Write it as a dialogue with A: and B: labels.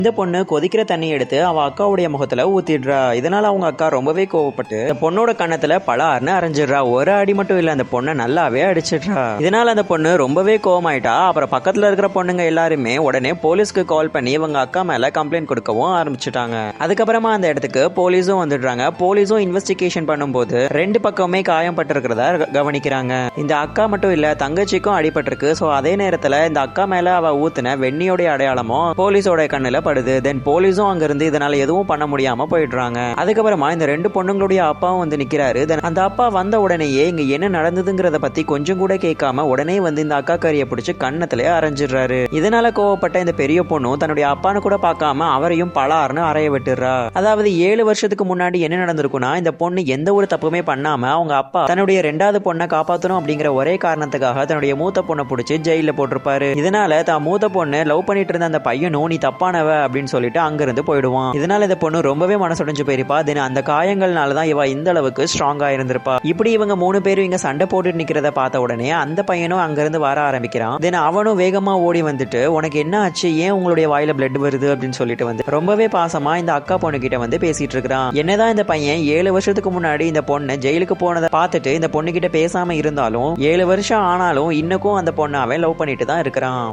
A: இந்த பொண்ணு கொதிக்கிற தண்ணி எடுத்து அவ அக்காவுடைய முகத்துல ஊத்திடுறா. இதனால அவங்க அக்கா ரொம்பவே கோவப்பட்டு இந்த பொண்ணோட கண்ணத்துல பலார்னு அரைஞ்சிடுறா. ஒரு அடி மட்டும் இல்ல, அந்த பொண்ணை நல்லாவே அடிச்சிடுறா. இதனால அந்த பொண்ணு ரொம்பவே கோவமாயிட்டா. அப்புறம் பக்கத்துல இருக்கிற பொண்ணுங்க எல்லாருமே உடனே போலீஸ்க்கு கால் பண்ணி இவங்க அக்கா மேல கம்ப்ளைண்ட் கொடுக்கவும் ஆரம்பிச்சுட்டாங்க. அதுக்கப்புறமா அந்த இடத்துக்கு போலீஸும் வந்துடுறாங்க. போலீஸும் இன்வெஸ்டிகேஷன் பண்ணும்போது ரெண்டு பக்கமே காயம் பட்டிருக்கிறதா கவனிக்கிறாங்க. இந்த அக்கா மட்டும் இல்ல, தங்கச்சிக்கும் அடிபட்டிருக்கு. சோ அதே நேரத்துல இந்த அக்கா மேல அவ ஊத்துன வெண்ணியோட அடையாளமும் போலீஸோட கண்ணுல படுது. தென் போலீஸும் அங்க இருந்து இதனால எதுவும் பண்ண முடியாம போயிடுறாங்க. அதுக்கப்புறமா இந்த ரெண்டு பொண்ணுங்களுடைய அப்பாவும் வந்து நிக்கிறாரு. தென் அந்த அப்பா வந்த உடனேயே இங்க என்ன நடந்ததுங்கிறத பத்தி கொஞ்சம் கூட கேட்காம உடனே வந்து இந்த அக்கா கறியை பிடிச்சு கண்ணத்திலே அரைஞ்சிடுறாரு. இதனால கோவப்பட்ட இந்த பெரிய பொண்ணும் தன்னுடைய அப்பான்னு கூட பார்க்காம அவரையும் பலார்னு அறைய விட்டுறா. அதாவது 7 வருஷத்துக்கு முன்னாடி என்ன நடந்திருக்குன்னா, இந்த பொண்ணு எந்த ஒரு தப்புமே பண்ணாம அவங்க அப்பா தன்னுடைய 2வது பொண்ணை காப்பாற்றணும் அப்படிங்கிற ஒரே காரணத்துக்காக தன்னுடைய மூத்த பொண்ணை பிடிச்சி ஜெயில போட்டிருப்பாரு. இதனால தான் மூத்த பொண்ணு லவ் பண்ணிட்டு இருந்த அந்த பையனும் நீ தப்பானவ அப்படின்னு சொல்லிட்டு அங்கிருந்து போயிடுவான். இதனால இந்த பொண்ணு ரொம்பவே மனசுடைஞ்சு போயிருப்பா. தென் அந்த காயங்கள்னாலதான் இவ இந்த அளவுக்கு ஸ்ட்ராங்கா இருந்திருப்பா. இப்படி இவங்க 3 பேரும் இங்க சண்டை போட்டு நிக்கிறத பார்த்த உடனே அந்த பையனும் அங்கிருந்து வர ஆரம்பிக்கிறான். தென் அவனும் வேகமா ஓடி வந்துட்டு உனக்கு என்ன ஆச்சு, ஏன் உங்களுடைய வாயில பிளட் வருது அப்படின்னு சொல்லிட்டு வந்து ரொம்பவே பாசமா இந்த அக்கா பொண்ணு கிட்ட வந்து பேசிட்டு இருக்கிறான். என்னதான் இந்த பையன் 7 வருஷத்துக்கு முன்னாடி இந்த பொண்ணு ஜெயிலுக்கு போனதை பார்த்துட்டு இந்த பொண்ணு கிட்ட பேசாம இருந்தாலும் 7 வருஷம் ஆனாலும் இன்னும் அந்த பொண்ணு அவன் லவ் பண்ணிட்டு தான் இருக்கிறான்.